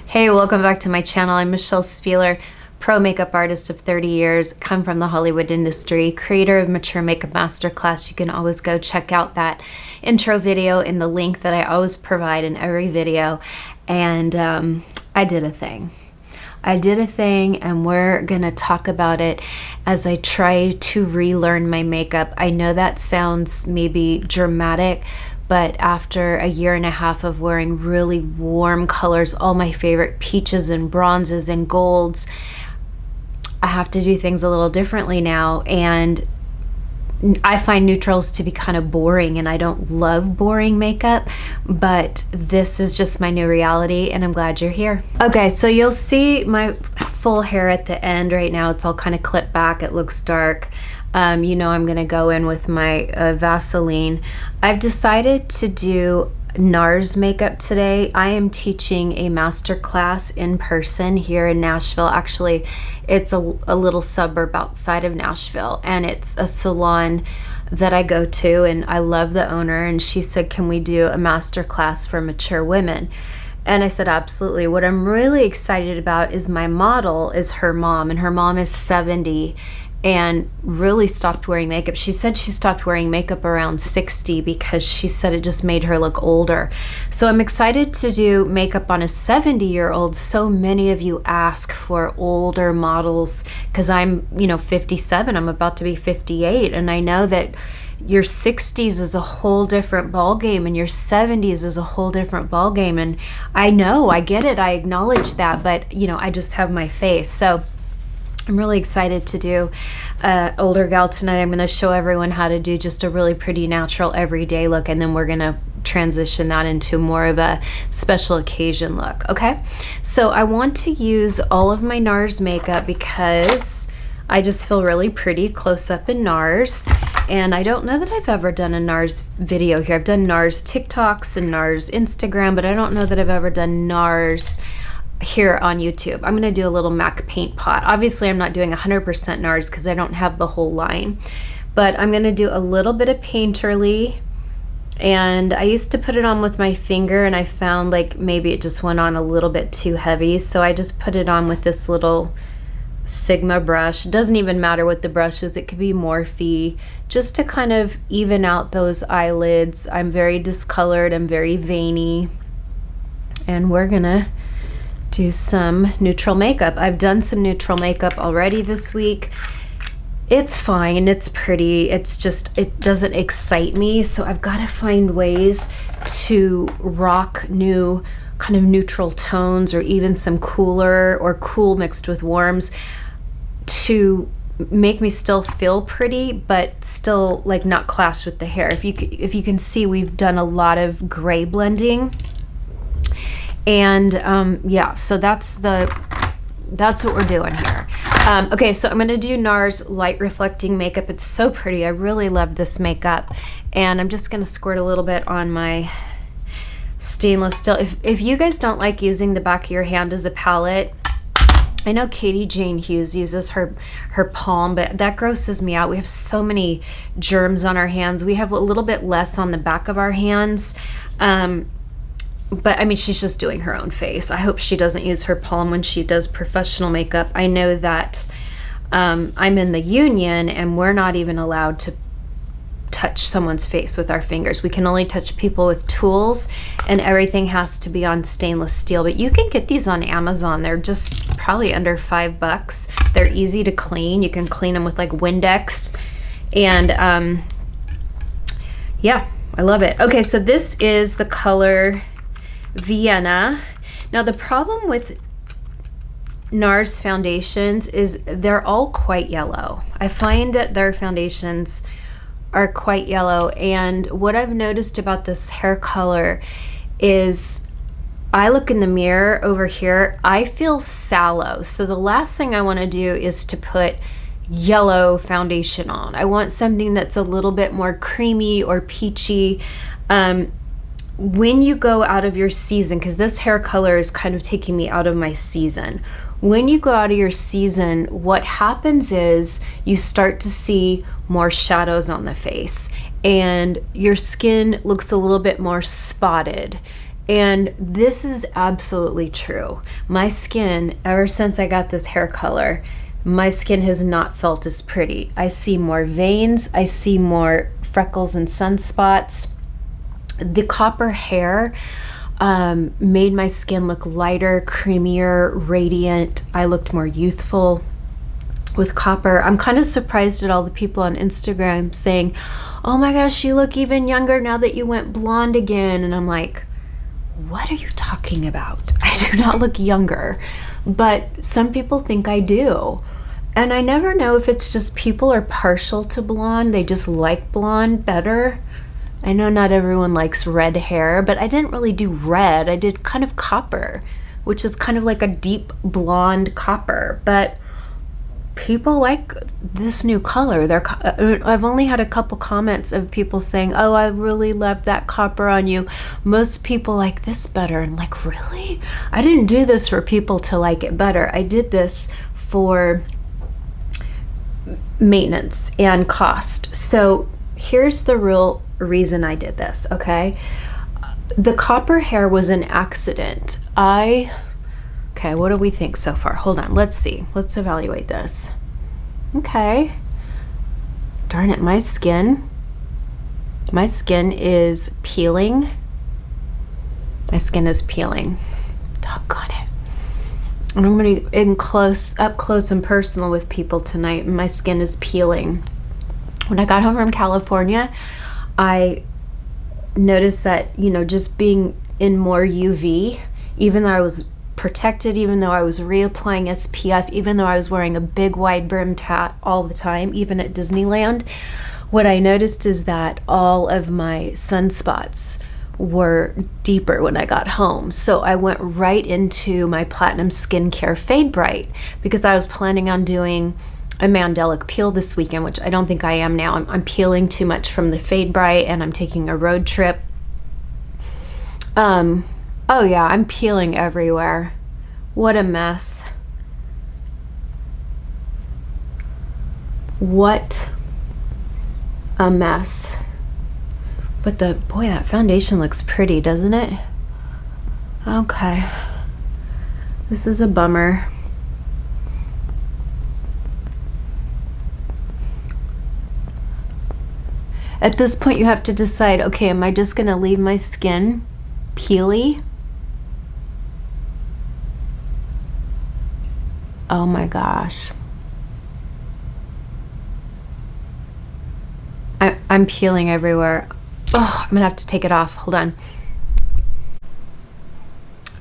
Hey, welcome back to my channel. I'm Michelle Spieler, pro makeup artist of 30 years, come from the Hollywood industry, creator of Mature Makeup Masterclass. You can always go check out that intro video in the link that I always provide in every video. And I did a thing. And we're gonna talk about it as I try to relearn my makeup. I know that sounds maybe dramatic, but after a year and a half of wearing really warm colors, all my favorite peaches and bronzes and golds, I have to do things a little differently now. And I find neutrals to be kind of boring, and I don't love boring makeup, but this is just my new reality, and I'm glad you're here. Okay, so you'll see my full hair at the end right now. It's all kind of clipped back. It looks dark. You know I'm gonna go in with my Vaseline. I've decided to do NARS makeup today. I am teaching a master class in person here in Nashville. Actually, it's a little suburb outside of Nashville, and it's a salon that I go to, and I love the owner, and she said, can we do a master class for mature women? And I said, absolutely. What I'm really excited about is my model is her mom, and her mom is 70 and really stopped wearing makeup. She said she stopped wearing makeup around 60 because she said it just made her look older. So I'm excited to do makeup on a 70-year-old. So many of you ask for older models because I'm, 57. I'm about to be 58, and I know that your 60s is a whole different ball game, and your 70s is a whole different ball game. And I know, I get it, I acknowledge that, but I just have my face. So I'm really excited to do older gal tonight. I'm going to show everyone how to do just a really pretty natural everyday look, and then we're going to transition that into more of a special occasion look. Okay, so I want to use all of my NARS makeup because I just feel really pretty close up in NARS, and I don't know that I've ever done a NARS video here. I've done NARS TikToks and NARS Instagram, but I don't know that I've ever done NARS here on YouTube. I'm gonna do a little MAC paint pot. Obviously I'm not doing 100% NARS because I don't have the whole line, but I'm gonna do a little bit of Painterly, and I used to put it on with my finger, and I found like maybe it just went on a little bit too heavy, so I just put it on with this little Sigma brush. It doesn't even matter what the brush is, it could be Morphe, just to kind of even out those eyelids. I'm very discolored, I'm very veiny, and we're gonna do some neutral makeup. I've done some neutral makeup already this week. It's fine, it's pretty, it's just, it doesn't excite me, so I've got to find ways to rock new kind of neutral tones, or even some cooler or cool mixed with warms, to make me still feel pretty but still like not clash with the hair. If you can see, we've done a lot of gray blending. And yeah, so that's what we're doing here. Okay, so I'm gonna do NARS Light Reflecting Makeup. It's so pretty. I really love this makeup, and I'm just gonna squirt a little bit on my stainless steel. If you guys don't like using the back of your hand as a palette, I know Katie Jane Hughes uses her palm, but that grosses me out. We have so many germs on our hands. We have a little bit less on the back of our hands. But I mean, she's just doing her own face. I hope she doesn't use her palm when she does professional makeup. I know that I'm in the union, and we're not even allowed to touch someone's face with our fingers. We can only touch people with tools, and everything has to be on stainless steel. But you can get these on Amazon. They're just probably under $5. They're easy to clean. You can clean them with like Windex, and yeah, I love it. Okay, so this is the color Vienna. Now the problem with NARS foundations is they're all quite yellow. I find that their foundations are quite yellow, and what I've noticed about this hair color is I look in the mirror over here, I feel sallow. So the last thing I want to do is to put yellow foundation on. I want something that's a little bit more creamy or peachy. When you go out of your season, because this hair color is kind of taking me out of my season. When you go out of your season, what happens is you start to see more shadows on the face, and your skin looks a little bit more spotted. And this is absolutely true. My skin, ever since I got this hair color, my skin has not felt as pretty. I see more veins, I see more freckles and sunspots. The copper hair made my skin look lighter, creamier, radiant. I looked more youthful with copper. I'm kind of surprised at all the people on Instagram saying, oh my gosh, you look even younger now that you went blonde again. And I'm like, what are you talking about? I do not look younger, but some people think I do. And I never know if it's just people are partial to blonde. They just like blonde better. I know not everyone likes red hair, but I didn't really do red. I did kind of copper, which is kind of like a deep blonde copper. But people like this new color. I've only had a couple comments of people saying, oh, I really love that copper on you. Most people like this better. And I'm like, really? I didn't do this for people to like it better. I did this for maintenance and cost. So here's the real reason I did this, okay? The copper hair was an accident. Okay, what do we think so far? Hold on, let's see. Let's evaluate this. Okay. Darn it, my skin is peeling. My skin is peeling. Doggone it. And I'm gonna be up close and personal with people tonight, and my skin is peeling. When I got home from California, I noticed that, you know, just being in more UV, even though I was protected, even though I was reapplying SPF, even though I was wearing a big wide brimmed hat all the time, even at Disneyland, what I noticed is that all of my sunspots were deeper when I got home. So I went right into my Platinum Skincare Fade Bright because I was planning on doing a Mandelic peel this weekend, which I don't think I am now. I'm peeling too much from the Fade Bright and I'm taking a road trip. Oh yeah, I'm peeling everywhere. What a mess. What a mess. But boy, that foundation looks pretty, doesn't it? Okay. This is a bummer. At this point, you have to decide, okay, am I just gonna leave my skin peely? Oh my gosh. I'm peeling everywhere. Oh, I'm gonna have to take it off. Hold on.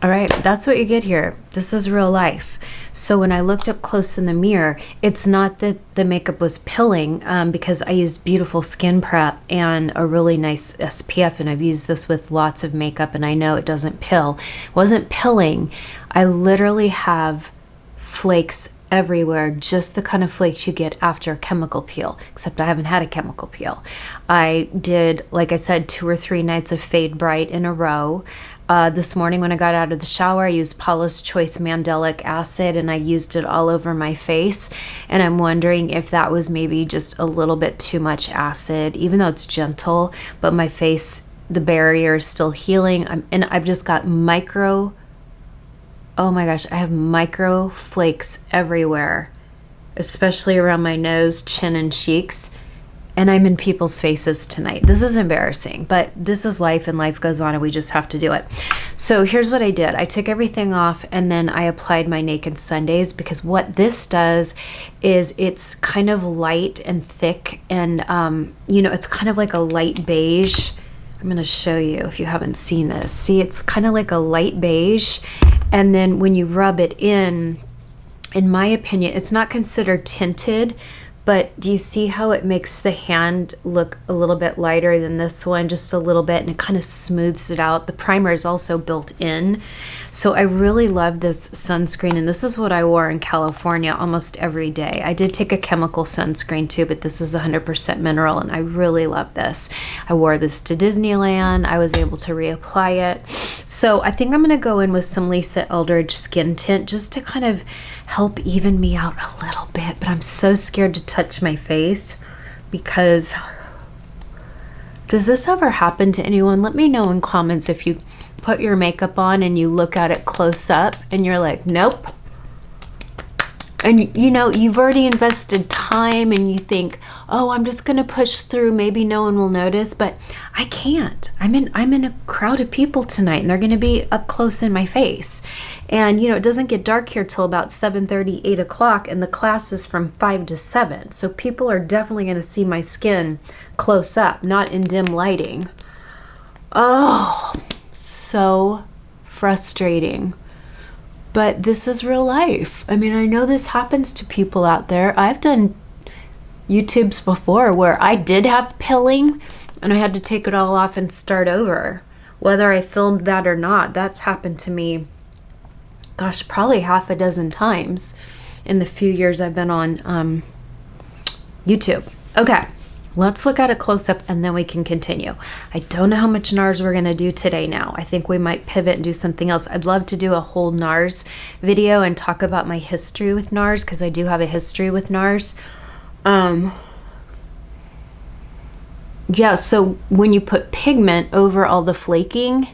All right, that's what you get here. This is real life. So when I looked up close in the mirror, it's not that the makeup was pilling because I used beautiful skin prep and a really nice SPF, and I've used this with lots of makeup and I know it doesn't pill. It wasn't pilling. I literally have flakes everywhere, just the kind of flakes you get after a chemical peel, except I haven't had a chemical peel. I did, like I said, 2 or 3 nights of Fade Bright in a row. This morning when I got out of the shower, I used Paula's Choice Mandelic Acid and I used it all over my face. And I'm wondering if that was maybe just a little bit too much acid, even though it's gentle, but my face, the barrier is still healing. And I've just got oh my gosh, I have micro flakes everywhere, especially around my nose, chin, and cheeks. And I'm in people's faces tonight. This is embarrassing, but this is life and life goes on and we just have to do it. So here's what I did. I took everything off and then I applied my Naked Sundays because what this does is it's kind of light and thick and, you know, it's kind of like a light beige. I'm gonna show you if you haven't seen this. See, it's kind of like a light beige. And then when you rub it in my opinion, it's not considered tinted, but do you see how it makes the hand look a little bit lighter than this one, just a little bit, and it kind of smooths it out. The primer is also built in. So I really love this sunscreen, and this is what I wore in California almost every day. I did take a chemical sunscreen too, but this is 100% mineral, and I really love this. I wore this to Disneyland. I was able to reapply it. So I think I'm gonna go in with some Lisa Eldridge Skin Tint just to kind of help even me out a little bit, but I'm so scared to touch my face because does this ever happen to anyone? Let me know in comments if you put your makeup on and you look at it close up and you're like, nope. And you know, you've already invested time and you think, oh, I'm just gonna push through, maybe no one will notice, but I can't. I'm in a crowd of people tonight and they're gonna be up close in my face. And you know, it doesn't get dark here till about 7:30, 8 o'clock, and the class is from 5 to 7. So people are definitely gonna see my skin close up, not in dim lighting. Oh, so frustrating. But this is real life. I mean, I know this happens to people out there. I've done YouTubes before where I did have pilling and I had to take it all off and start over. Whether I filmed that or not, that's happened to me, gosh, probably half a dozen times in the few years I've been on YouTube. Okay. Let's look at a close-up and then we can continue. I don't know how much NARS we're gonna do today now. I think we might pivot and do something else. I'd love to do a whole NARS video and talk about my history with NARS, because I do have a history with NARS. Yeah, so when you put pigment over all the flaking,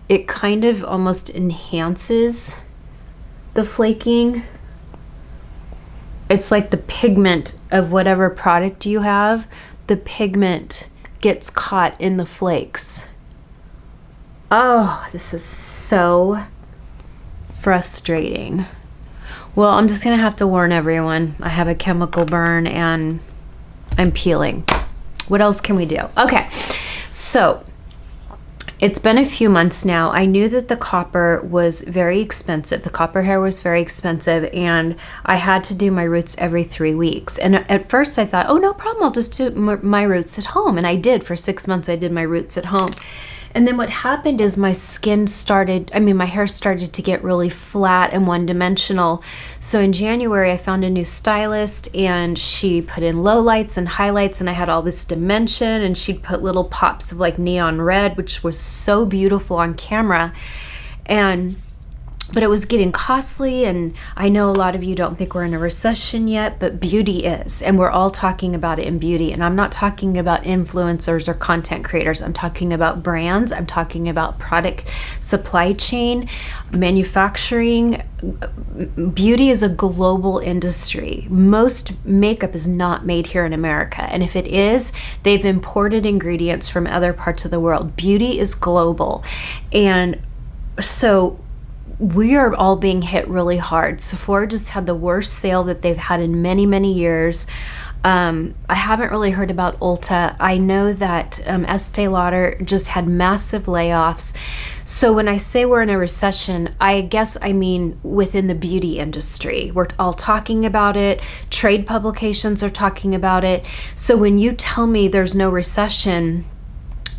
it kind of almost enhances the flaking. It's like the pigment of whatever product you have, the pigment gets caught in the flakes. Oh, this is so frustrating. Well, I'm just gonna have to warn everyone. I have a chemical burn and I'm peeling. What else can we do? Okay, so it's been a few months now. I knew that the copper was very expensive. The copper hair was very expensive and I had to do my roots every 3 weeks. And at first I thought, oh, no problem, I'll just do my roots at home. And I did. For 6 months I did my roots at home. And then what happened is my hair started to get really flat and one-dimensional. So in January, I found a new stylist and she put in lowlights and highlights and I had all this dimension, and she'd put little pops of like neon red, which was so beautiful on camera. But it was getting costly, and I know a lot of you don't think we're in a recession yet, but beauty is, and we're all talking about it in beauty. And I'm not talking about influencers or content creators. I'm talking about brands. I'm talking about product supply chain, manufacturing. Beauty is a global industry. Most makeup is not made here in America, and if it is, they've imported ingredients from other parts of the world. Beauty is global, and so we are all being hit really hard. Sephora just had the worst sale that they've had in many, many years. I haven't really heard about Ulta. I know that Estee Lauder just had massive layoffs. So when I say we're in a recession, I guess I mean within the beauty industry. We're all talking about it. Trade publications are talking about it. So when you tell me there's no recession,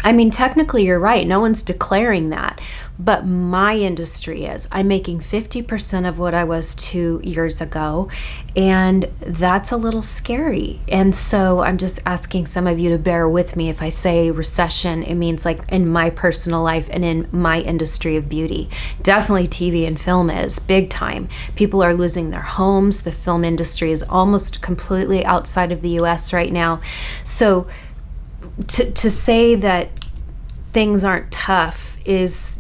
I mean, technically you're right. No one's declaring that, but my industry is. I'm making 50% of what I was 2 years ago, and that's a little scary. And so I'm just asking some of you to bear with me. If I say recession, it means like in my personal life and in my industry of beauty. Definitely TV and film is big time. People are losing their homes. The film industry is almost completely outside of the US right now. So to say that things aren't tough is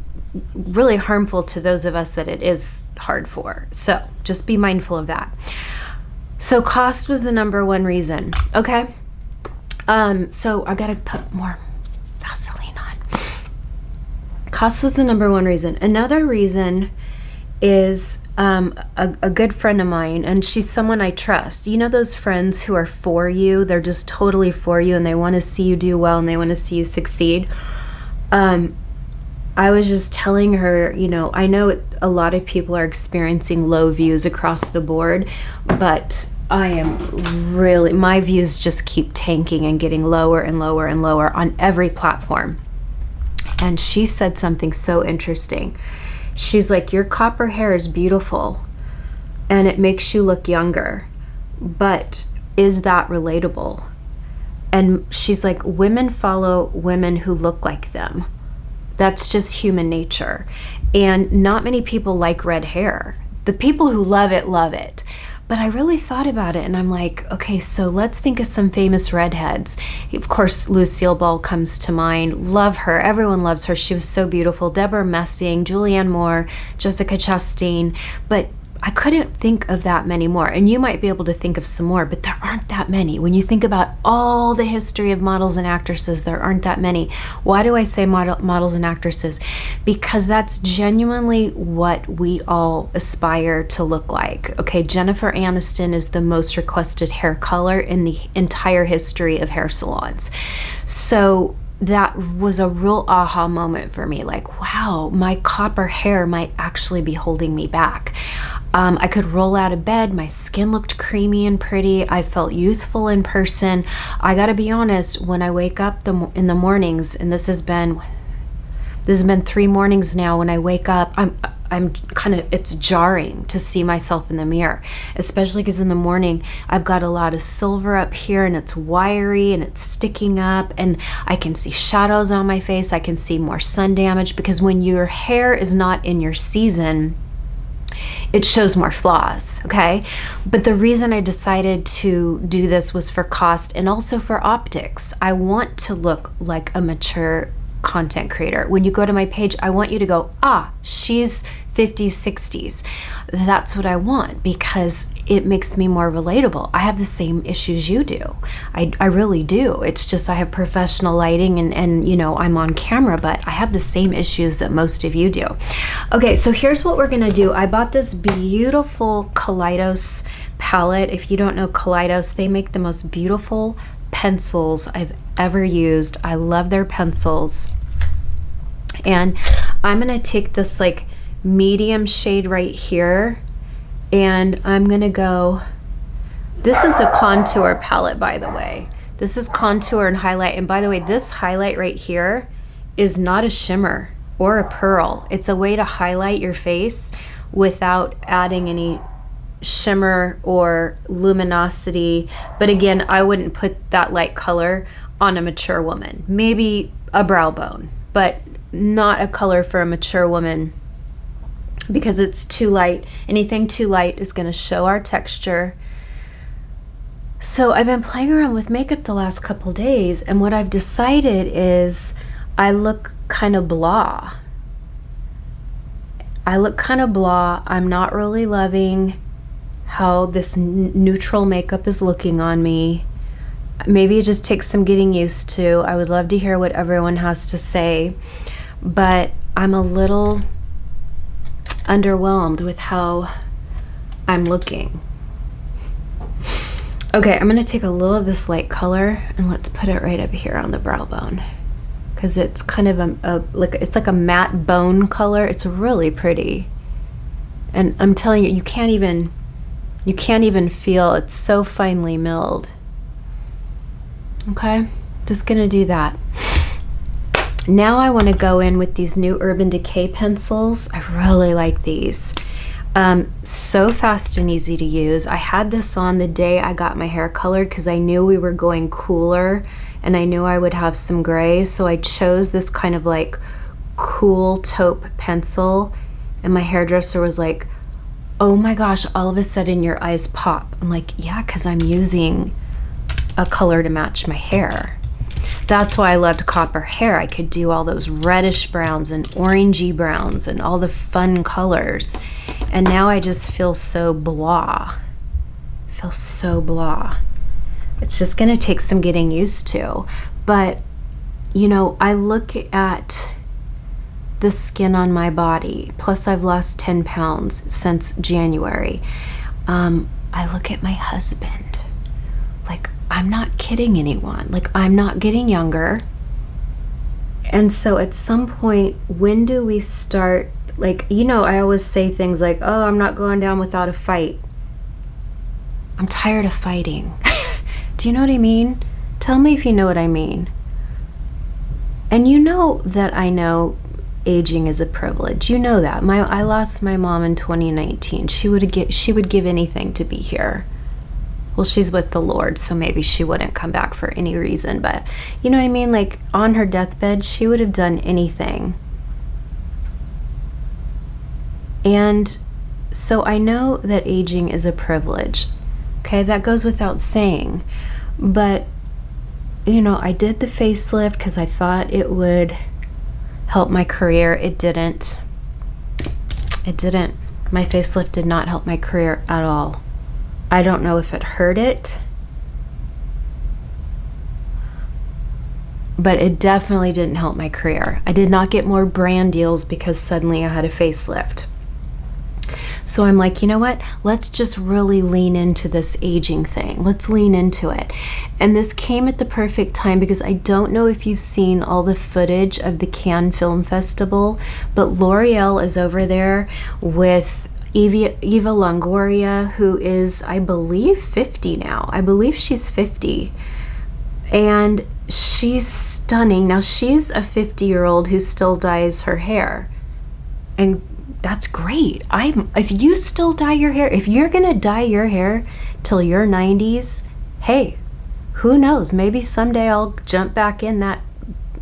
really harmful to those of us that it is hard for. So just be mindful of that. So cost was the number one reason. Okay. So I gotta put more Vaseline on. Cost was the number one reason. Another reason is a good friend of mine, and she's someone I trust. You know those friends who are for you? They're just totally for you and they want to see you do well and they want to see you succeed. I was just telling her, you know, I know a lot of people are experiencing low views across the board, but my views just keep tanking and getting lower and lower and lower on every platform. And she said something so interesting. She's like, your copper hair is beautiful and it makes you look younger, but is that relatable? And she's like, women follow women who look like them. That's just human nature. And not many people like red hair. The people who love it, But I really thought about it and I'm like, okay, so let's think of some famous redheads. Of course, Lucille Ball comes to mind. Love her. Everyone loves her. She was so beautiful. Deborah Messing, Julianne Moore, Jessica Chastain. But I couldn't think of that many more. And you might be able to think of some more, but there aren't that many. When you think about all the history of models and actresses, there aren't that many. Why do I say models and actresses? Because that's genuinely what we all aspire to look like. Okay, Jennifer Aniston is the most requested hair color in the entire history of hair salons. So that was a real aha moment for me. Like, wow, my copper hair might actually be holding me back. I could roll out of bed. My skin looked creamy and pretty. I felt youthful in person. I gotta be honest, when I wake up in the mornings, and this has been 3 mornings now, when I wake up, I'm kind of, it's jarring to see myself in the mirror, especially because in the morning I've got a lot of silver up here and it's wiry and it's sticking up and I can see shadows on my face. I can see more sun damage, because when your hair is not in your season, it shows more flaws, okay? But the reason I decided to do this was for cost and also for optics. I want to look like a mature content creator. When you go to my page, I want you to go, ah, she's 50s, 60s. That's what I want, because it makes me more relatable. I have the same issues you do. I really do. It's just I have professional lighting and you know, I'm on camera, but I have the same issues that most of you do. Okay, so here's what we're gonna do. I bought this beautiful Kaleidos palette. If you don't know Kaleidos, they make the most beautiful pencils I've ever used. I love their pencils. And I'm gonna take this like medium shade right here, and I'm gonna go, this is a contour palette, by the way. This is contour and highlight. And by the way, this highlight right here is not a shimmer or a pearl. It's a way to highlight your face without adding any shimmer or luminosity. But again, I wouldn't put that light color on a mature woman. Maybe a brow bone, but not a color for a mature woman, because it's too light. Anything too light is going to show our texture. So I've been playing around with makeup the last couple days, and what I've decided is I look kind of blah. I'm not really loving how this neutral makeup is looking on me. Maybe it just takes some getting used to. I would love to hear what everyone has to say, but I'm a little underwhelmed with how I'm looking. Okay, I'm gonna take a little of this light color and let's put it right up here on the brow bone, because it's kind of it's like a matte bone color. It's really pretty, and I'm telling you, you can't even feel, it's so finely milled. Okay, just gonna do that. Now I want to go in with these new Urban Decay pencils. I really like these. So fast and easy to use. I had this on the day I got my hair colored because I knew we were going cooler and I knew I would have some gray, so I chose this kind of like cool taupe pencil, and my hairdresser was like, oh my gosh, all of a sudden your eyes pop. I'm like, yeah, because I'm using a color to match my hair. That's why I loved copper hair. I could do all those reddish browns and orangey browns and all the fun colors. And now I just feel so blah. It's just gonna take some getting used to. But, you know, I look at the skin on my body, plus I've lost 10 pounds since January. I look at my husband. Like, I'm not kidding anyone. Like, I'm not getting younger. And so at some point, when do we start, like, you know, I always say things like, oh, I'm not going down without a fight. I'm tired of fighting. Do you know what I mean? Tell me if you know what I mean. And you know that I know aging is a privilege. You know that. I lost my mom in 2019. She would give anything to be here. Well, she's with the Lord, so maybe she wouldn't come back for any reason, but you know what I mean? Like, on her deathbed, she would have done anything. And So I know that aging is a privilege. Okay, that goes without saying. But, you know, I did the facelift because I thought it would help my career. It didn't. It didn't. My facelift did not help my career at all. I don't know if it hurt it, but it definitely didn't help my career. I did not get more brand deals because suddenly I had a facelift. So I'm like, you know what? Let's just really lean into this aging thing. Let's lean into it. And this came at the perfect time because I don't know if you've seen all the footage of the Cannes Film Festival, but L'Oreal is over there with Eva Longoria, who is, I believe, 50 now. I believe she's 50. And she's stunning. Now, she's a 50-year-old who still dyes her hair. And that's great. If you still dye your hair, if you're gonna dye your hair till your 90s, hey, who knows? Maybe someday I'll jump back in that,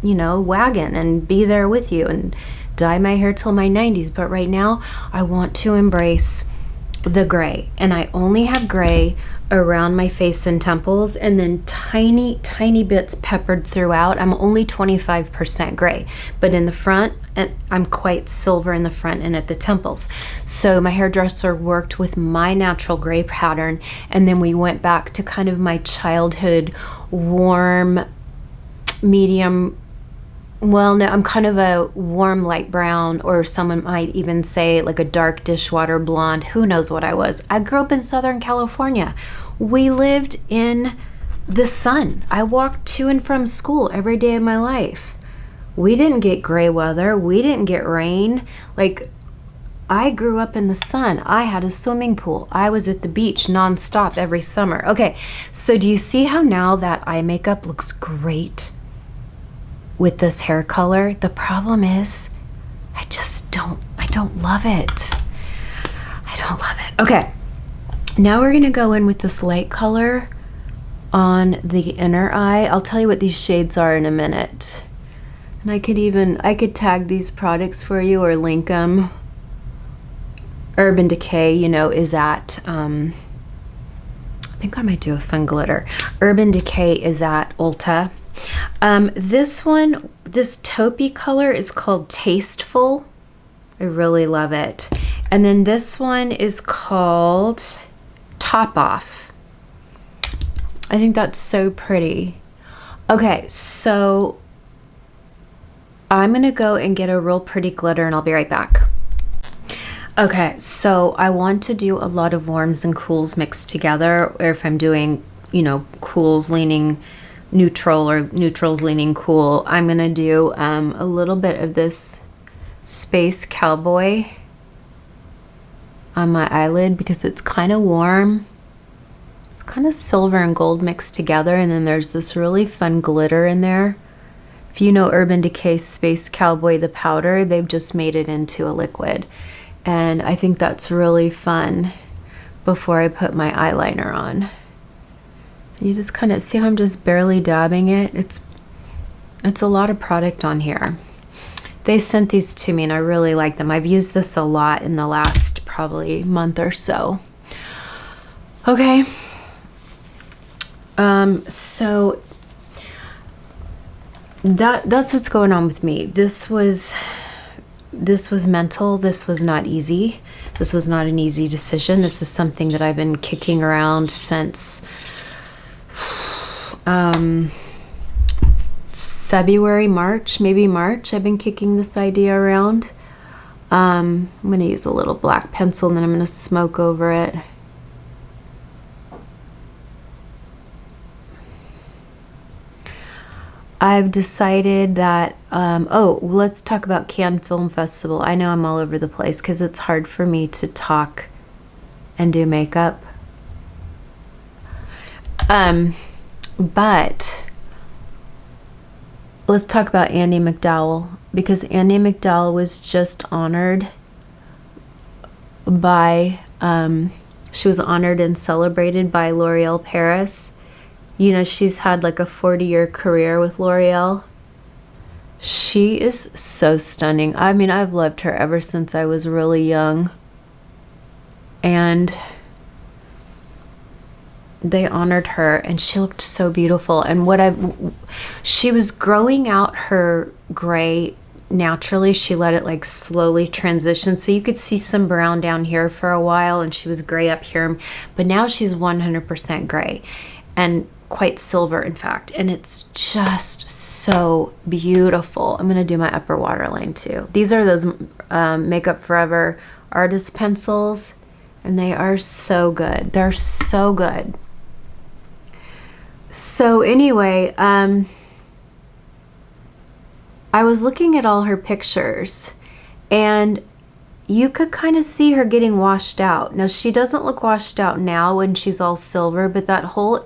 you know, wagon and be there with you and dye my hair till my 90s. But right now, I want to embrace the gray, and I only have gray around my face and temples, and then tiny bits peppered throughout. I'm only 25% gray, but in the front, and I'm quite silver in the front and at the temples. So my hairdresser worked with my natural gray pattern, and then we went back to kind of my childhood warm medium. Well, no, I'm kind of a warm light brown, or someone might even say like a dark dishwater blonde. Who knows what I was? I grew up in Southern California. We lived in the sun. I walked to and from school every day of my life. We didn't get gray weather. We didn't get rain. Like, I grew up in the sun. I had a swimming pool. I was at the beach nonstop every summer. Okay, so do you see how now that eye makeup looks great with this hair color? The problem is I don't love it. I don't love it. Okay, now we're gonna go in with this light color on the inner eye. I'll tell you what these shades are in a minute. And I could tag these products for you or link them. Urban Decay, you know, is at, I think I might do a fun glitter. Urban Decay is at Ulta. This one, this taupey color is called Tasteful. I really love it. And then this one is called Top Off. I think that's so pretty. Okay, so I'm gonna go and get a real pretty glitter and I'll be right back. Okay, so I want to do a lot of warms and cools mixed together, or if I'm doing, you know, cools leaning neutral or neutrals leaning cool, I'm gonna do a little bit of this Space Cowboy on my eyelid because it's kind of warm. It's kind of silver and gold mixed together, and then there's this really fun glitter in there. If you know Urban Decay Space Cowboy, the powder, they've just made it into a liquid. And I think that's really fun before I put my eyeliner on. You just kind of see how I'm just barely dabbing it. It's a lot of product on here. They sent these to me and I really like them. I've used this a lot in the last probably month or so. Okay. So that's what's going on with me. This was mental. This was not easy. This was not an easy decision. This is something that I've been kicking around since February, March, maybe March. I've been kicking this idea around. I'm going to use a little black pencil and then I'm going to smoke over it. I've decided that, oh, let's talk about Cannes Film Festival. I know I'm all over the place because it's hard for me to talk and do makeup. But let's talk about Andie MacDowell, because Andie MacDowell was just honored by, she was honored and celebrated by L'Oreal Paris. You know, she's had like a 40-year career with L'Oreal. She is so stunning. I mean, I've loved her ever since I was really young. and they honored her, and she looked so beautiful. And she was growing out her gray naturally. She let it like slowly transition, so you could see some brown down here for a while, and she was gray up here, but now she's 100% gray and quite silver, in fact, and it's just so beautiful. I'm gonna do my upper waterline too. These are those Makeup Forever artist pencils, and they are so good. They're so good. So anyway, I was looking at all her pictures, and you could kind of see her getting washed out. Now, she doesn't look washed out now when she's all silver, but that whole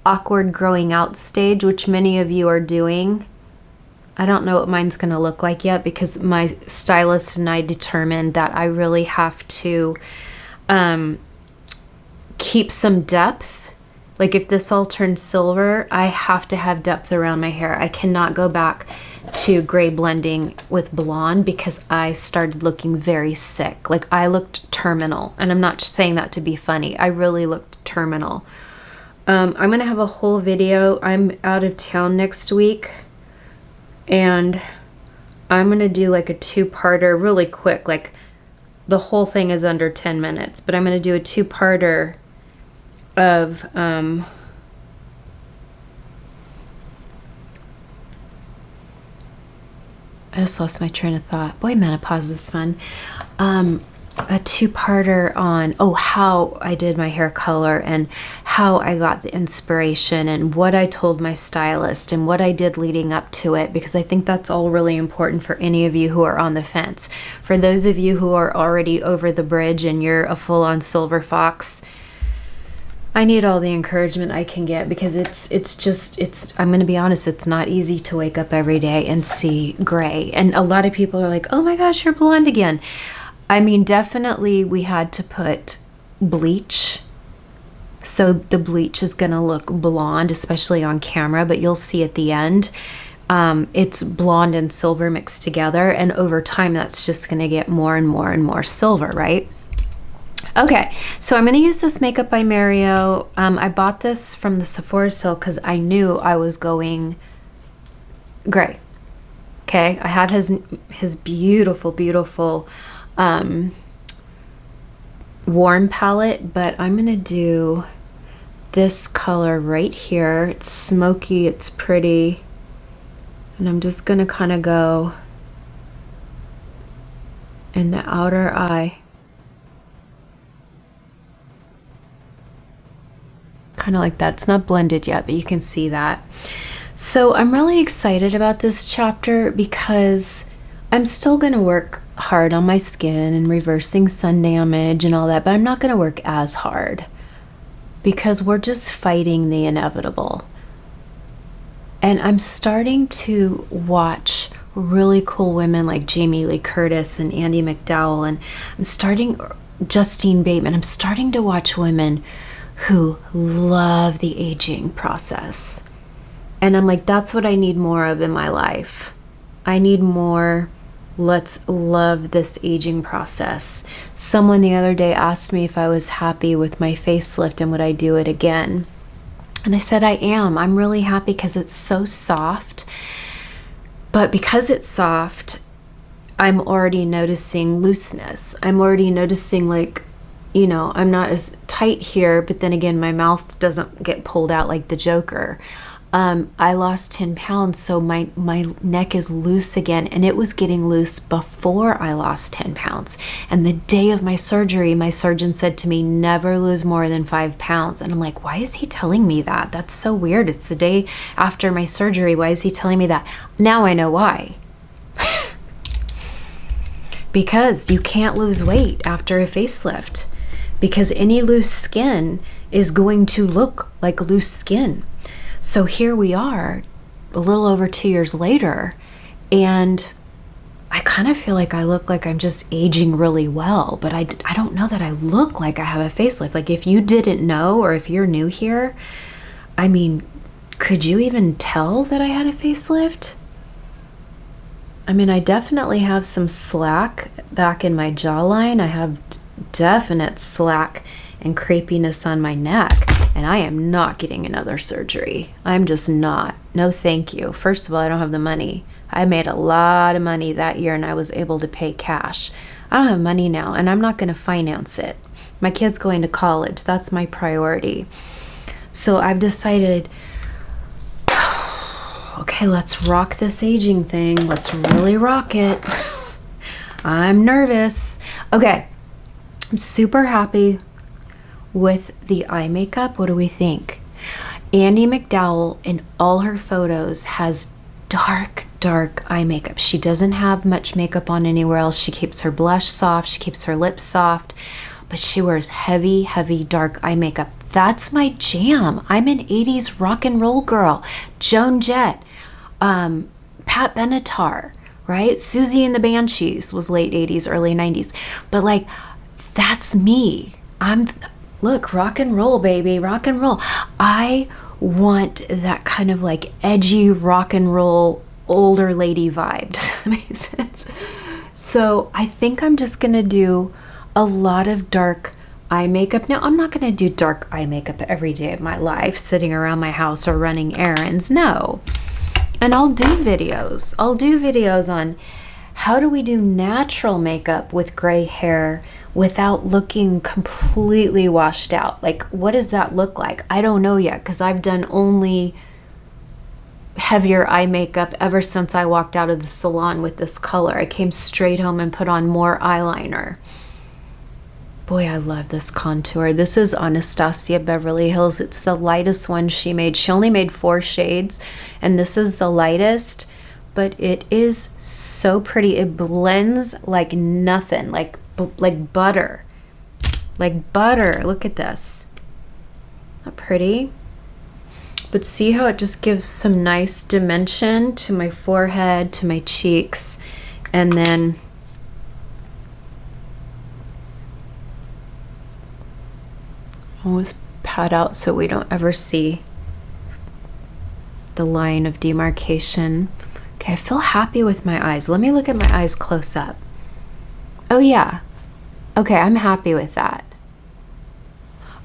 awkward growing out stage, which many of you are doing, I don't know what mine's going to look like yet, because my stylist and I determined that I really have to keep some depth. Like if this all turns silver, I have to have depth around my hair. I cannot go back to gray blending with blonde, because I started looking very sick. Like I looked terminal, and I'm not saying that to be funny. I really looked terminal. I'm gonna have a whole video. I'm out of town next week, and I'm gonna do like a two-parter really quick. Like the whole thing is under 10 minutes, but I'm gonna do a two-parter of I just lost my train of thought. Boy, menopause is fun. A two-parter on how I did my hair color, and how I got the inspiration, and what I told my stylist, and what I did leading up to it, because I think that's all really important for any of you who are on the fence. For those of you who are already over the bridge and you're a full-on silver fox, I need all the encouragement I can get, because I'm going to be honest, it's not easy to wake up every day and see gray. And a lot of people are like, oh my gosh, you're blonde again. I mean, definitely we had to put bleach. So the bleach is going to look blonde, especially on camera, but you'll see at the end, it's blonde and silver mixed together. And over time, that's just going to get more and more and more silver, right? Okay, so I'm going to use this Makeup by Mario. I bought this from the Sephora sale because I knew I was going gray. Okay, I have his beautiful, beautiful warm palette, but I'm going to do this color right here. It's smoky, it's pretty, and I'm just going to kind of go in the outer eye. Kind of like that. It's not blended yet, but you can see that. So I'm really excited about this chapter, because I'm still going to work hard on my skin and reversing sun damage and all that, but I'm not going to work as hard, because we're just fighting the inevitable. And I'm starting to watch really cool women like Jamie Lee Curtis and Andie MacDowell, and Justine Bateman. I'm starting to watch women who love the aging process. And I'm like, that's what I need more of in my life. I need more, let's love this aging process. Someone the other day asked me if I was happy with my facelift and would I do it again. And I said I am. I'm really happy because it's so soft. But because it's soft, I'm already noticing looseness. I'm already noticing, like, you know, I'm not as tight here, but then again, my mouth doesn't get pulled out like the Joker. I lost 10 pounds, so my neck is loose again, and it was getting loose before I lost 10 pounds. And the day of my surgery, my surgeon said to me, never lose more than 5 pounds. And I'm like, why is he telling me that? That's so weird. It's the day after my surgery. Why is he telling me that? Now I know why. Because you can't lose weight after a facelift, because any loose skin is going to look like loose skin. So here we are, a little over 2 years later, and I kind of feel like I look like I'm just aging really well, but I don't know that I look like I have a facelift. Like, if you didn't know, or if you're new here, I mean, could you even tell that I had a facelift? I mean, I definitely have some slack back in my jawline. I have definite slack and crepiness on my neck, and I am not getting another surgery. I'm just not. No, thank you. First of all, I don't have the money. I made a lot of money that year and I was able to pay cash. I don't have money now, and I'm not going to finance it. My kid's going to college. That's my priority. So I've decided, okay, let's rock this aging thing. Let's really rock it. I'm nervous. Okay, I'm super happy with the eye makeup. What do we think? Andie MacDowell in all her photos has dark eye makeup. She doesn't have much makeup on anywhere else. She keeps her blush soft, she keeps her lips soft, but she wears heavy dark eye makeup. That's my jam. I'm an 80s rock and roll girl. Joan Jett, Pat Benatar, right? Susie and the Banshees was late 80s, early 90s. But like, that's me. Look, rock and roll, baby, rock and roll. I want that kind of like edgy rock and roll older lady vibe. Does that make sense? So I think I'm just gonna do a lot of dark eye makeup. Now, I'm not gonna do dark eye makeup every day of my life, sitting around my house or running errands. No. And I'll do videos. I'll do videos on how do we do natural makeup with gray hair without looking completely washed out. Like, what does that look like? I don't know yet, because I've done only heavier eye makeup ever since I walked out of the salon with this color. I came straight home and put on more eyeliner. Boy, I love this contour. This is Anastasia Beverly Hills. It's the lightest one she made. She only made 4 shades, and this is the lightest, but it is so pretty. It blends like nothing, like butter. Like butter. Look at this. Not pretty? But see how it just gives some nice dimension to my forehead, to my cheeks, and then always pat out so we don't ever see the line of demarcation. Okay, I feel happy with my eyes. Let me look at my eyes close up. Oh yeah. Okay, I'm happy with that.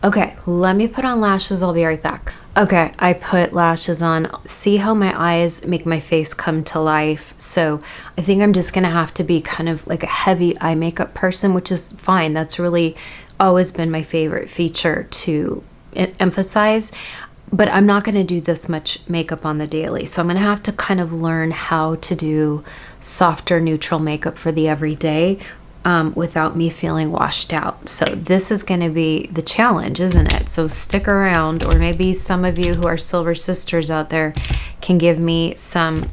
Okay, let me put on lashes. I'll be right back. Okay, I put lashes on. See how my eyes make my face come to life. So I think I'm just gonna have to be kind of like a heavy eye makeup person, which is fine. That's really always been my favorite feature to emphasize. But I'm not gonna do this much makeup on the daily. So I'm gonna have to kind of learn how to do softer, neutral makeup for the everyday without me feeling washed out. So this is going to be the challenge, isn't it? So stick around, or maybe some of you who are Silver Sisters out there can give me some,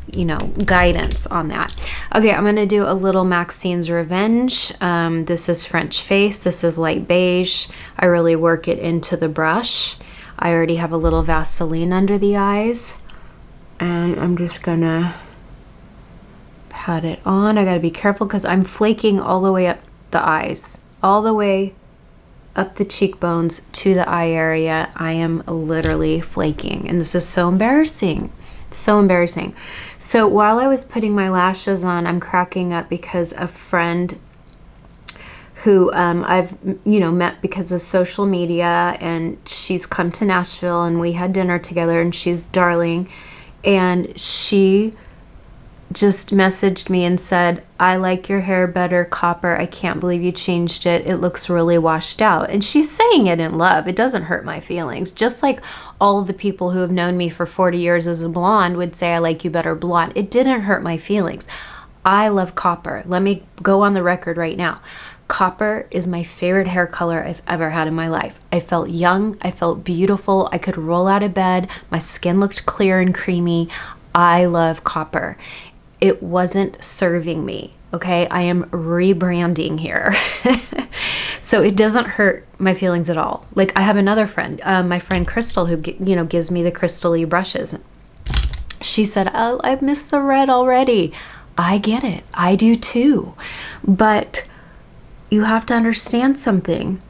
guidance on that. Okay, I'm going to do a little Maxine's Revenge. This is French Face. This is light beige. I really work it into the brush. I already have a little Vaseline under the eyes, and I'm just going to pat it on. I got to be careful because I'm flaking all the way up the eyes, all the way up the cheekbones to the eye area. I am literally flaking, and this is so embarrassing. So embarrassing. So while I was putting my lashes on, I'm cracking up because a friend who I've met because of social media, and she's come to Nashville and we had dinner together, and she's darling, and she just messaged me and said, I like your hair better, copper. I can't believe you changed it. It looks really washed out. And she's saying it in love. It doesn't hurt my feelings. Just like all of the people who have known me for 40 years as a blonde would say, I like you better blonde. It didn't hurt my feelings. I love copper. Let me go on the record right now. Copper is my favorite hair color I've ever had in my life. I felt young. I felt beautiful. I could roll out of bed. My skin looked clear and creamy. I love copper. It wasn't serving me, okay? I am rebranding here. So it doesn't hurt my feelings at all. Like, I have another friend, my friend Crystal, who gives me the crystal-y brushes. She said, oh, I miss the red already. I get it. I do too. But you have to understand something.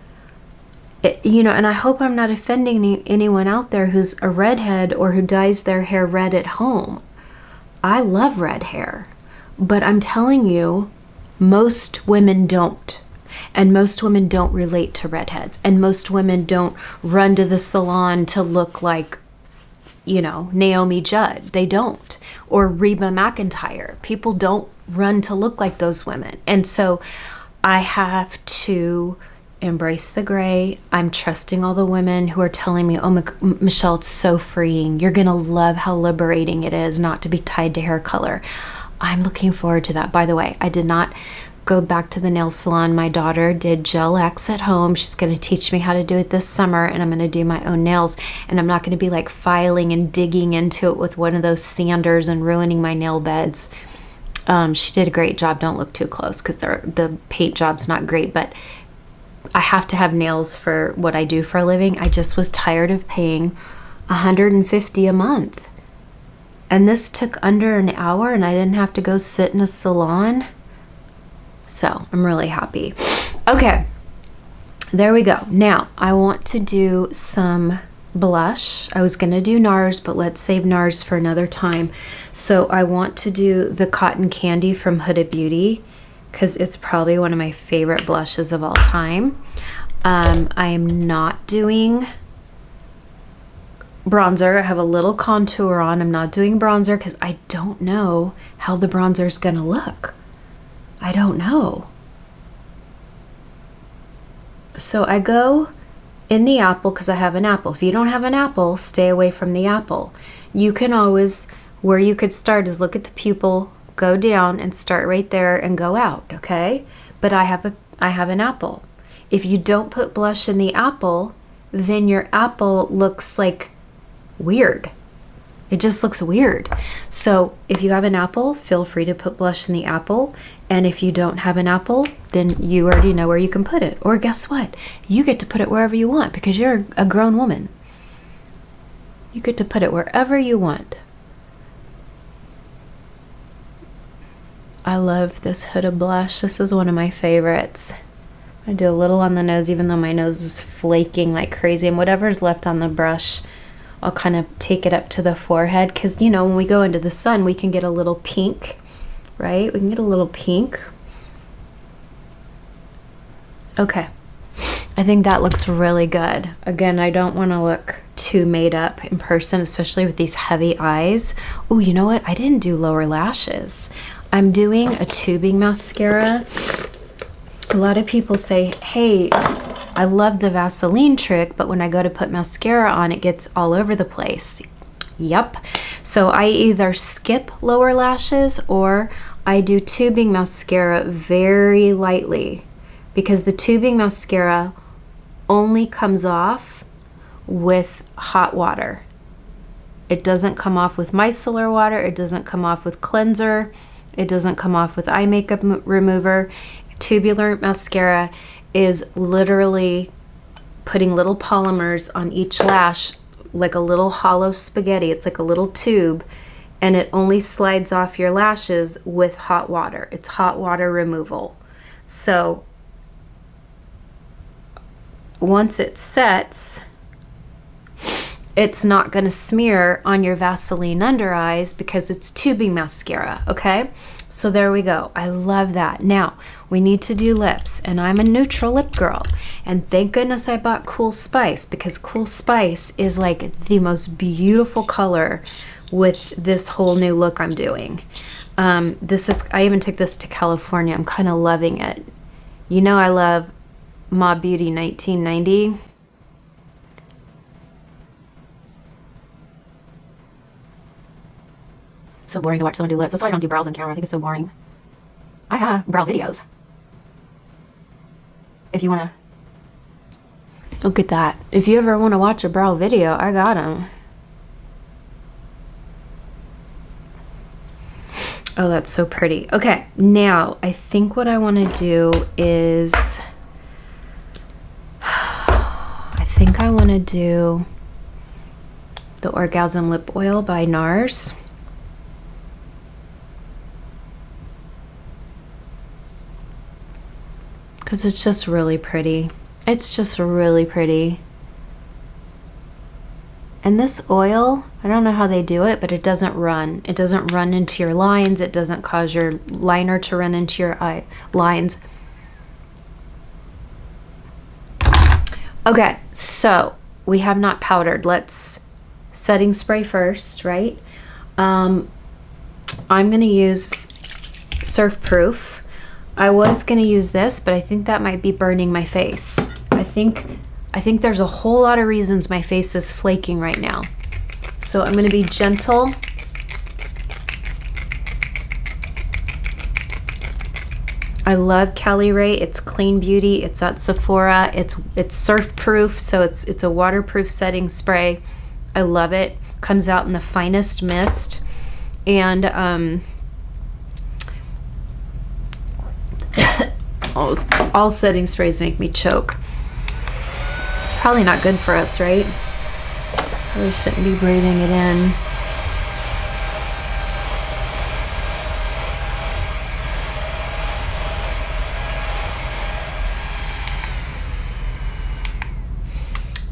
And I hope I'm not offending anyone out there who's a redhead or who dyes their hair red at home. I love red hair, but I'm telling you, most women don't. And most women don't relate to redheads. And most women don't run to the salon to look like, you know, Naomi Judd. They don't. Or Reba McEntire. People don't run to look like those women. And so I have to embrace the gray. I'm trusting all the women who are telling me, oh, Michelle, it's so freeing. You're going to love how liberating it is not to be tied to hair color. I'm looking forward to that. By the way, I did not go back to the nail salon. My daughter did Gel X at home. She's going to teach me how to do it this summer, and I'm going to do my own nails. And I'm not going to be like filing and digging into it with one of those sanders and ruining my nail beds. She did a great job. Don't look too close because the paint job's not great, but I have to have nails for what I do for a living. I just was tired of paying $150 a month. And this took under an hour and I didn't have to go sit in a salon. So I'm really happy. Okay, there we go. Now I want to do some blush. I was going to do NARS, but let's save NARS for another time. So I want to do the Cotton Candy from Huda Beauty, because it's probably one of my favorite blushes of all time. I am not doing bronzer. I have a little contour on. I'm not doing bronzer because I don't know how the bronzer is going to look. I don't know. So I go in the apple because I have an apple. If you don't have an apple, stay away from the apple. You can always, where you could start is look at the pupil, go down and start right there and go out, okay? But I have an apple. If you don't put blush in the apple, then your apple looks like weird. It just looks weird. So if you have an apple, feel free to put blush in the apple. And if you don't have an apple, then you already know where you can put it. Or guess what? You get to put it wherever you want because you're a grown woman. You get to put it wherever you want. I love this Huda blush. This is one of my favorites. I do a little on the nose even though my nose is flaking like crazy. And whatever's left on the brush, I'll kind of take it up to the forehead because, you know, when we go into the sun, we can get a little pink, right? We can get a little pink. Okay. I think that looks really good. Again, I don't want to look too made up in person, especially with these heavy eyes. Oh, you know what? I didn't do lower lashes. I'm doing a tubing mascara. A lot of people say, hey, I love the Vaseline trick, but when I go to put mascara on, it gets all over the place. Yep. So I either skip lower lashes or I do tubing mascara very lightly because the tubing mascara only comes off with hot water. It doesn't come off with micellar water. It doesn't come off with cleanser. It doesn't come off with eye makeup remover. Tubular mascara is literally putting little polymers on each lash like a little hollow spaghetti. It's like a little tube and it only slides off your lashes with hot water. It's hot water removal. So once it sets, it's not going to smear on your Vaseline under eyes because it's tubing mascara, okay? So there we go. I love that. Now, we need to do lips, and I'm a neutral lip girl. And thank goodness I bought Cool Spice because Cool Spice is like the most beautiful color with this whole new look I'm doing. I even took this to California. I'm kind of loving it. You know I love Mob Beauty 1990. So boring to watch someone do lips. That's why I don't do brows on camera. I think it's so boring. I have brow videos. If you want to look at that. If you ever want to watch a brow video, I got them. Oh, that's so pretty. Okay, now I think what I want to do is I think I want to do the Orgasm Lip Oil by NARS. Because it's just really pretty. It's just really pretty. And this oil, I don't know how they do it, but it doesn't run. It doesn't run into your lines. It doesn't cause your liner to run into your eye lines. Okay, so we have not powdered. Let's setting spray first, right? I'm gonna use Surf Proof. I was gonna use this, but I think that might be burning my face. I think there's a whole lot of reasons my face is flaking right now. So I'm gonna be gentle. I love Cali Ray. It's clean beauty. It's at Sephora. It's surf proof, so it's a waterproof setting spray. I love it. Comes out in the finest mist, and all setting sprays make me choke. It's probably not good for us, right? Probably shouldn't be breathing it in.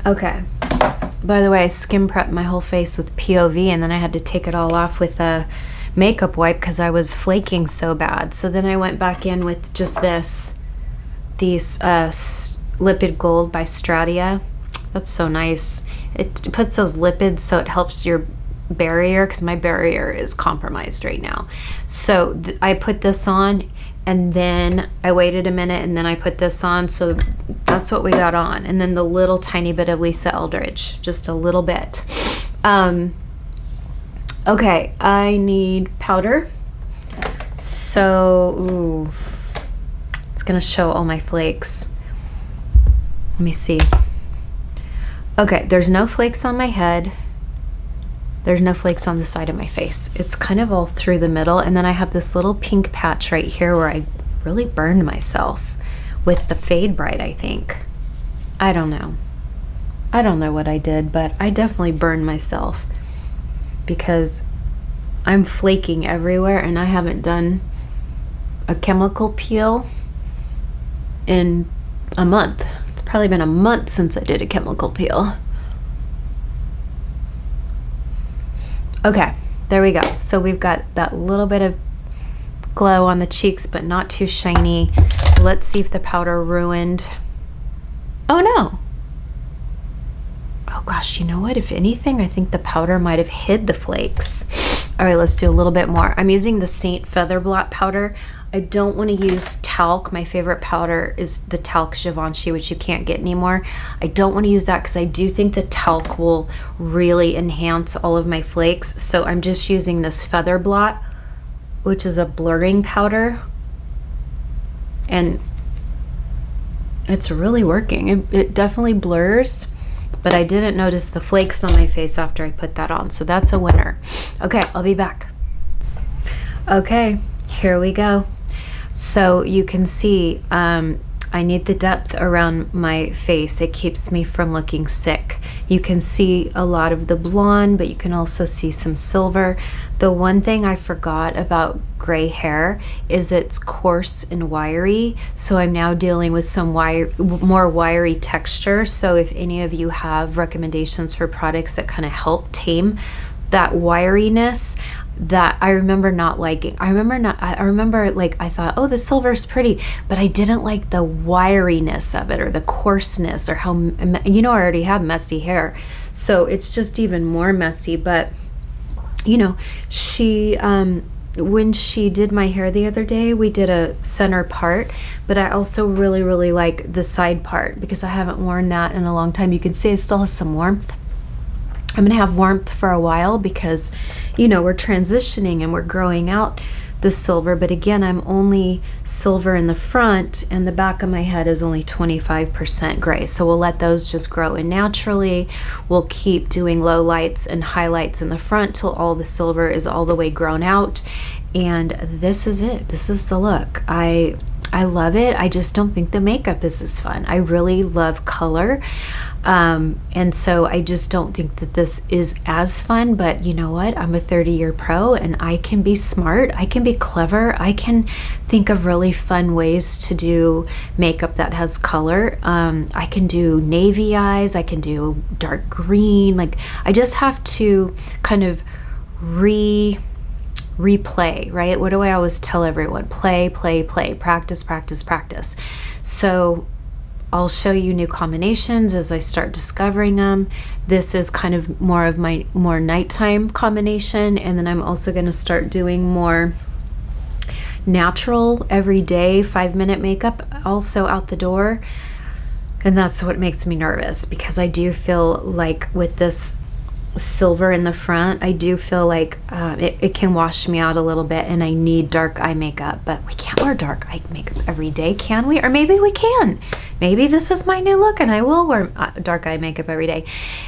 Okay, by the way, I skin prepped my whole face with POV, and then I had to take it all off with a makeup wipe because I was flaking so bad. So then I went back in with just these Lipid Gold by Stratia. That's so nice. It puts those lipids so it helps your barrier, because my barrier is compromised right now. So I put this on, and then I waited a minute, and then I put this on. So that's what we got on. And then the little tiny bit of Lisa Eldridge, just a little bit. Okay, I need powder. So, it's gonna show all my flakes. Let me see. Okay, there's no flakes on my head. There's no flakes on the side of my face. It's kind of all through the middle. And then I have this little pink patch right here where I really burned myself with the Fade Bright, I think. I don't know. I don't know what I did, but I definitely burned myself because I'm flaking everywhere, and I haven't done a chemical peel in a month. It's probably been a month since I did a chemical peel. Okay, there we go. So we've got that little bit of glow on the cheeks, but not too shiny. Let's see if the powder ruined. Oh no. Oh gosh, you know what? If anything, I think the powder might have hid the flakes. All right, let's do a little bit more. I'm using the Saint Feather Blot powder. I don't want to use talc. My favorite powder is the talc Givenchy, which you can't get anymore. I don't want to use that because I do think the talc will really enhance all of my flakes. So I'm just using this Feather Blot, which is a blurring powder. And it's really working. It definitely blurs, but I didn't notice the flakes on my face after I put that on. So that's a winner. Okay, I'll be back. Okay, here we go. So you can see I need the depth around my face. It keeps me from looking sick. You can see a lot of the blonde, but you can also see some silver. The one thing I forgot about gray hair is it's coarse and wiry. So I'm now dealing with some more wiry texture. So if any of you have recommendations for products that kind of help tame that wiriness, that I remember not liking. I remember like I thought, oh, the silver is pretty, but I didn't like the wiriness of it or the coarseness or how, you know, I already have messy hair, so it's just even more messy. But you know, she when she did my hair the other day, we did a center part, but I also really like the side part because I haven't worn that in a long time. You can see it still has some warmth. I'm gonna have warmth for a while because, you know, we're transitioning and we're growing out the silver, but again, I'm only silver in the front and the back of my head is only 25% gray. So we'll let those just grow in naturally. We'll keep doing low lights and highlights in the front till all the silver is all the way grown out. And this is it. This is the look. I love it. I just don't think the makeup is as fun. I really love color. And so I just don't think that this is as fun, but you know what? I'm a 30-year pro and I can be smart. I can be clever. I can think of really fun ways to do makeup that has color. I can do navy eyes. I can do dark green. Like, I just have to kind of replay, right? What do I always tell everyone? Play, practice. So I'll show you new combinations as I start discovering them. This is kind of more of my more nighttime combination, and then I'm also going to start doing more natural everyday 5-minute makeup also out the door. And that's what makes me nervous, because I do feel like with this silver in the front, I do feel like it can wash me out a little bit, and I need dark eye makeup. But we can't wear dark eye makeup every day, can we? Or maybe we can. Maybe this is my new look and I will wear dark eye makeup every day.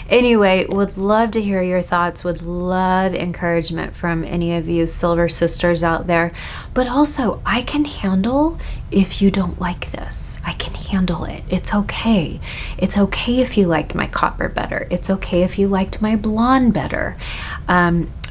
Anyway, would love to hear your thoughts, would love encouragement from any of you silver sisters out there. But also, I can handle if you don't like this. I can handle it. It's okay. It's okay if you liked my copper better. It's okay if you liked my blonde better.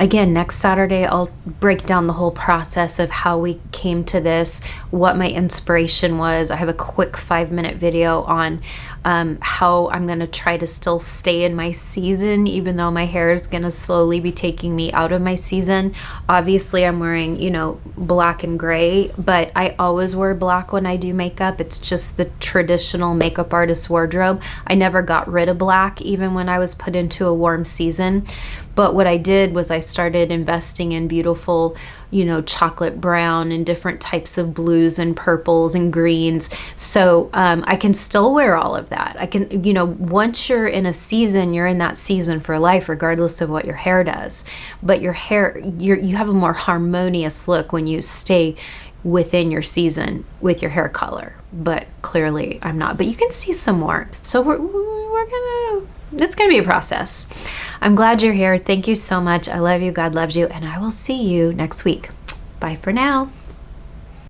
Again, next Saturday, I'll break down the whole process of how we came to this, what my inspiration was. I have a quick 5-minute video on how I'm going to try to still stay in my season, even though my hair is going to slowly be taking me out of my season. Obviously, I'm wearing, you know, black and gray, but I always wear black when I do makeup. It's just the traditional makeup artist wardrobe. I never got rid of black, even when I was put into a warm season. But what I did was I started investing in beautiful, you know, chocolate brown and different types of blues and purples and greens. So I can still wear all of that. I can, you know, once you're in a season, you're in that season for life, regardless of what your hair does. But your hair, you have a more harmonious look when you stay within your season with your hair color. But clearly I'm not. But you can see some warmth. So it's gonna be a process. I'm glad you're here. Thank you so much. I love you. God loves you. And I will see you next week. Bye for now.